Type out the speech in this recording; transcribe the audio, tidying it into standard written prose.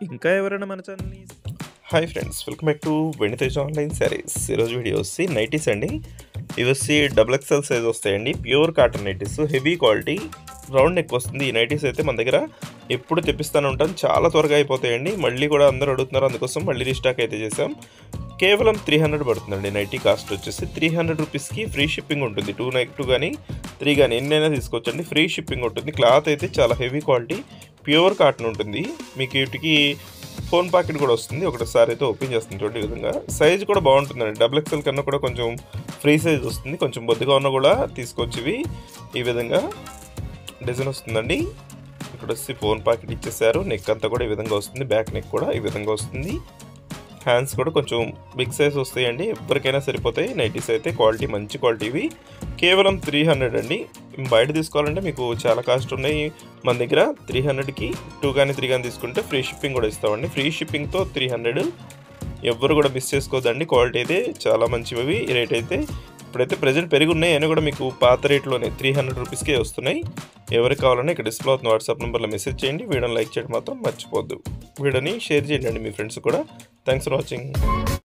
ఇంకా ఎవరైనా మన ఛానల్‌ని hi friends, welcome back to వెనితేజ్ online saris. ఈరోజు వీడియో వచ్చి నైటీస్ అండి. ఇవి వచ్చి డబుల్ ఎక్స్ఎల్ సైజ్ వస్తాయండి. Pure cotton nighties, heavy quality, round neck వస్తుంది. ఈ నైటీస్ అయితే మన దగ్గర ఎప్పుడు తెప్పిస్తూనే ఉంటాం, చాలా త్వరగా అయిపోతాయండి. మళ్ళీ కూడా అందరూ అడుగుతున్నారు, అందుకోసం మళ్ళీ రీస్టాక్ అయితే చేసాం. కేవలం 300 పడుతుందండి. నైటీ కాస్ట్ వచ్చేసి 300 రూపీస్కి ఫ్రీ షిప్పింగ్ ఉంటుంది. 2 కానీ 3 కానీ ఎన్నైనా తీసుకోవచ్చండి, ఫ్రీ షిప్పింగ్ ఉంటుంది. క్లాత్ అయితే చాలా హెవీ క్వాలిటీ, ప్యూర్ కాటన్ ఉంటుంది. మీకు వీటికి ఫోన్ ప్యాకెట్ కూడా వస్తుంది. ఒకటిసారి అయితే ఓపెన్ చేస్తుంది చూడండి. ఈ విధంగా సైజ్ కూడా బాగుంటుందండి. డబుల్ ఎక్స్ఎల్ కన్నా కూడా కొంచెం ఫ్రీ సైజ్ వస్తుంది. కొంచెం బొద్దుగా ఉన్నా కూడా తీసుకోవచ్చు. ఇవి ఈ విధంగా డిజైన్ వస్తుందండి. ఇక్కడ వచ్చి ఫోన్ ప్యాకెట్ ఇచ్చేసారు. నెక్ అంతా కూడా ఈ విధంగా వస్తుంది. బ్యాక్ నెక్ కూడా ఈ విధంగా వస్తుంది. హ్యాండ్స్ కూడా కొంచెం బిగ్ సైజ్ వస్తాయండి. ఎవరికైనా సరిపోతాయి. నైటీస్ అయితే క్వాలిటీ మంచి క్వాలిటీ. ఇవి కేవలం 300 అండి. బయట తీసుకోవాలంటే మీకు చాలా కాస్ట్ ఉన్నాయి. మన దగ్గర 300కి 2 కానీ 3 కానీ తీసుకుంటే ఫ్రీ షిప్పింగ్ కూడా ఇస్తామండి. ఫ్రీ షిప్పింగ్తో 300. ఎవరు కూడా మిస్ చేసుకోవద్దండి. క్వాలిటీ అయితే చాలా మంచివి. ఈ రేట్ అయితే ఇప్పుడైతే ప్రజెంట్ పెరిగి ఉన్నాయి. అయినా కూడా మీకు పాత రేట్లోనే 300 రూపీస్కే వస్తున్నాయి. ఎవరికి కావాలన్నా ఇక్కడ డిస్ప్లే అవుతున్న వాట్సాప్ నెంబర్లో మెసేజ్ చేయండి. వీడియోని లైక్ చేయడం మాత్రం మర్చిపోద్దు. వీడియోని షేర్ చేయండి మీ ఫ్రెండ్స్ కూడా. Thanks for watching.